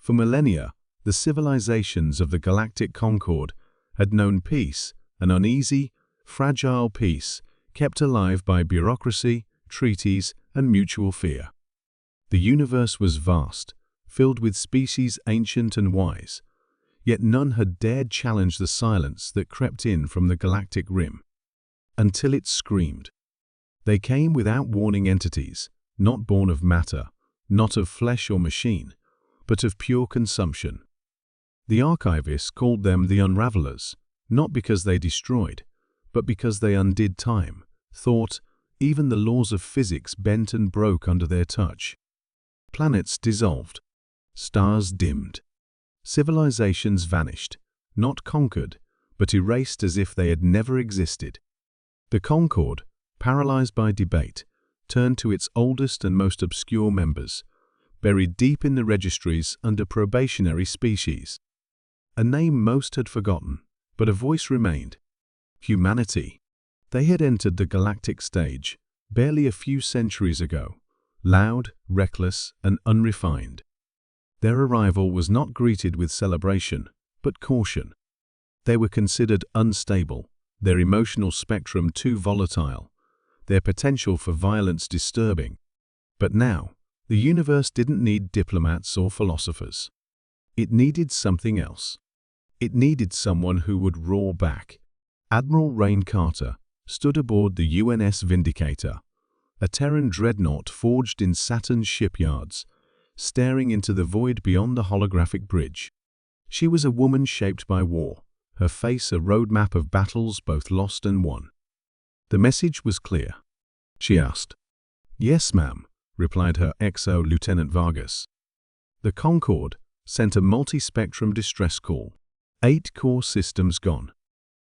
For millennia, the civilizations of the galactic concord had known peace, an uneasy, fragile peace kept alive by bureaucracy, treaties, and mutual fear. The universe was vast, filled with species ancient and wise, yet none had dared challenge the silence that crept in from the galactic rim. Until it screamed. They came without warning, entities, not born of matter, not of flesh or machine, but of pure consumption. The archivists called them the Unravelers, not because they destroyed, but because they undid time, thought, even the laws of physics bent and broke under their touch. Planets dissolved. Stars dimmed. Civilizations vanished, not conquered, but erased as if they had never existed. The Concord, paralyzed by debate, turned to its oldest and most obscure members, buried deep in the registries under probationary species. A name most had forgotten, but a voice remained. Humanity. They had entered the galactic stage, barely a few centuries ago, loud, reckless, and unrefined. Their arrival was not greeted with celebration, but caution. They were considered unstable, their emotional spectrum too volatile, their potential for violence disturbing. But now, the universe didn't need diplomats or philosophers. It needed something else. It needed someone who would roar back. Admiral Rain Carter stood aboard the UNS Vindicator, a Terran dreadnought forged in Saturn's shipyards, staring into the void beyond the holographic bridge. She was a woman shaped by war, her face a roadmap of battles both lost and won. The message was clear. She asked. "Yes, ma'am," replied her XO Lieutenant Vargas. The Concorde sent a multi-spectrum distress call. 8 core systems gone.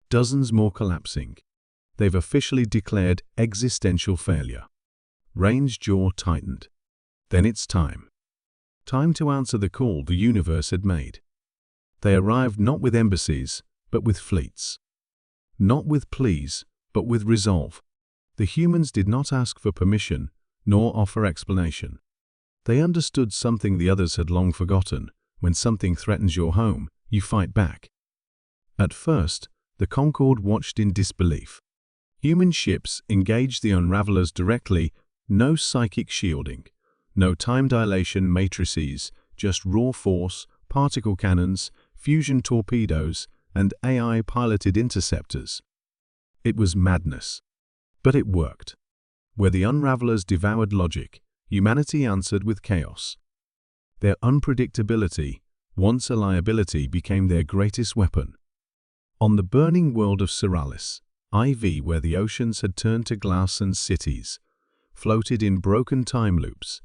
Dozens more collapsing. They've officially declared existential failure. Rain's jaw tightened. Then it's time. Time to answer the call the universe had made. They arrived not with embassies, but with fleets. Not with pleas, but with resolve. The humans did not ask for permission, nor offer explanation. They understood something the others had long forgotten. When something threatens your home, you fight back. At first, the Concorde watched in disbelief. Human ships engaged the Unravelers directly, no psychic shielding, no time dilation matrices, just raw force, particle cannons, fusion torpedoes, and AI-piloted interceptors. It was madness. But it worked. Where the Unravelers devoured logic, humanity answered with chaos. Their unpredictability, once a liability, became their greatest weapon. On the burning world of Seralis, IV, where the oceans had turned to glass and cities, floated in broken time loops,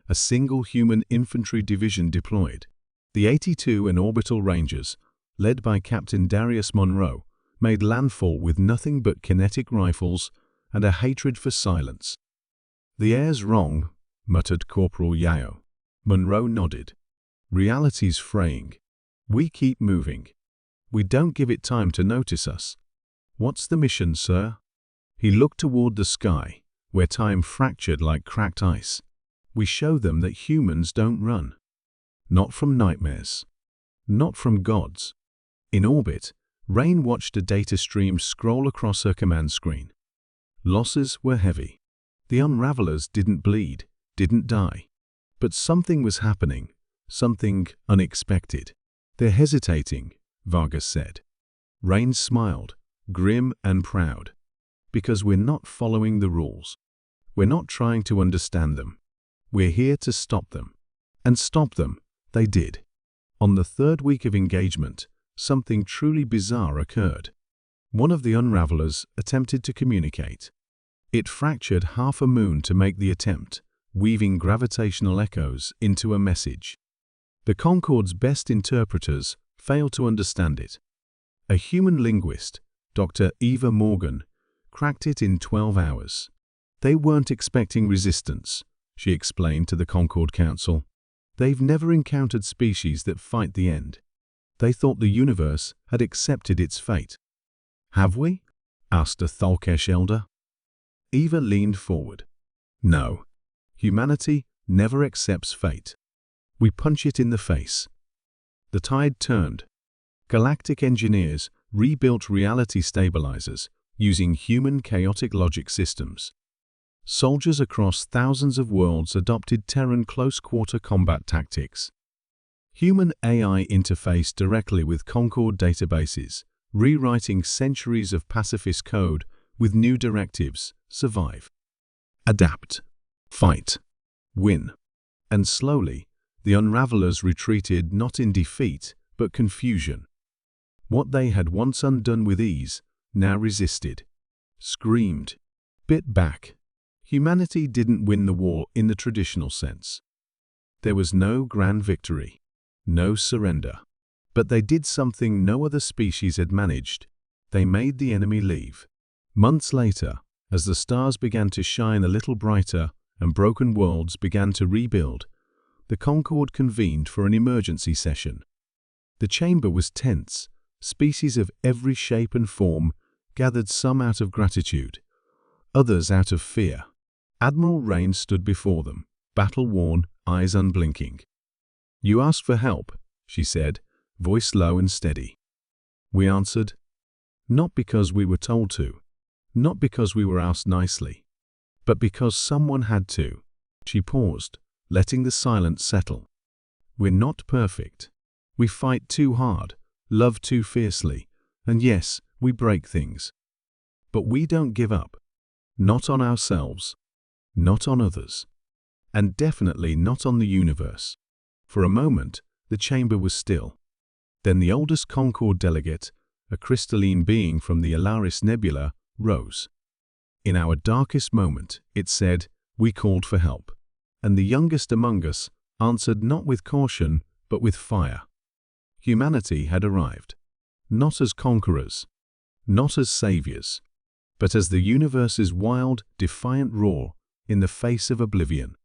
a single human infantry division deployed. The 82 and orbital rangers, led by Captain Darius Monroe, made landfall with nothing but kinetic rifles and a hatred for silence. "The air's wrong," muttered Corporal Yao. Monroe nodded. "Reality's fraying. We keep moving. We don't give it time to notice us." "What's the mission, sir?" He looked toward the sky, where time fractured like cracked ice. "We show them that humans don't run. Not from nightmares. Not from gods." In orbit, Rain watched a data stream scroll across her command screen. Losses were heavy. The Unravelers didn't bleed, didn't die. But something was happening, something unexpected. "They're hesitating," Vargas said. Rain smiled, grim and proud. "Because we're not following the rules. We're not trying to understand them. We're here to stop them." And stop them, they did. On the 3rd week of engagement, something truly bizarre occurred. One of the Unravelers attempted to communicate. It fractured half a moon to make the attempt, weaving gravitational echoes into a message. The Concorde's best interpreters failed to understand it. A human linguist, Dr. Eva Morgan, cracked it in 12 hours. "They weren't expecting resistance," she explained to the Concorde Council. "They've never encountered species that fight the end. They thought the universe had accepted its fate." "Have we?" asked a Thalkesh elder. Eva leaned forward. "No. Humanity never accepts fate. We punch it in the face. The tide turned. Galactic engineers rebuilt reality stabilizers using human chaotic logic systems. Soldiers across thousands of worlds adopted Terran close-quarter combat tactics. Human AI interfaced directly with Concord databases, rewriting centuries of pacifist code with new directives: survive, adapt, fight, win. And slowly, the Unravelers retreated not in defeat, but confusion. What they had once undone with ease, now resisted, screamed, bit back. Humanity didn't win the war in the traditional sense. There was no grand victory, no surrender. But they did something no other species had managed. They made the enemy leave. Months later, as the stars began to shine a little brighter and broken worlds began to rebuild, the Concord convened for an emergency session. The chamber was tense. Species of every shape and form gathered, some out of gratitude, others out of fear. Admiral Rain stood before them, battle-worn, eyes unblinking. "You asked for help," she said, voice low and steady. We answered, not because we were told to, not because we were asked nicely, but because someone had to. She paused, letting the silence settle. We're not perfect. We fight too hard, love too fiercely, and yes, we break things. But we don't give up. Not on ourselves, not on others, and definitely not on the universe. For a moment, the chamber was still. Then the oldest Concord delegate, a crystalline being from the Alaris Nebula, rose. In our darkest moment, it said, we called for help. And the youngest among us answered not with caution, but with fire. Humanity had arrived, not as conquerors, not as saviors, but as the universe's wild, defiant roar in the face of oblivion.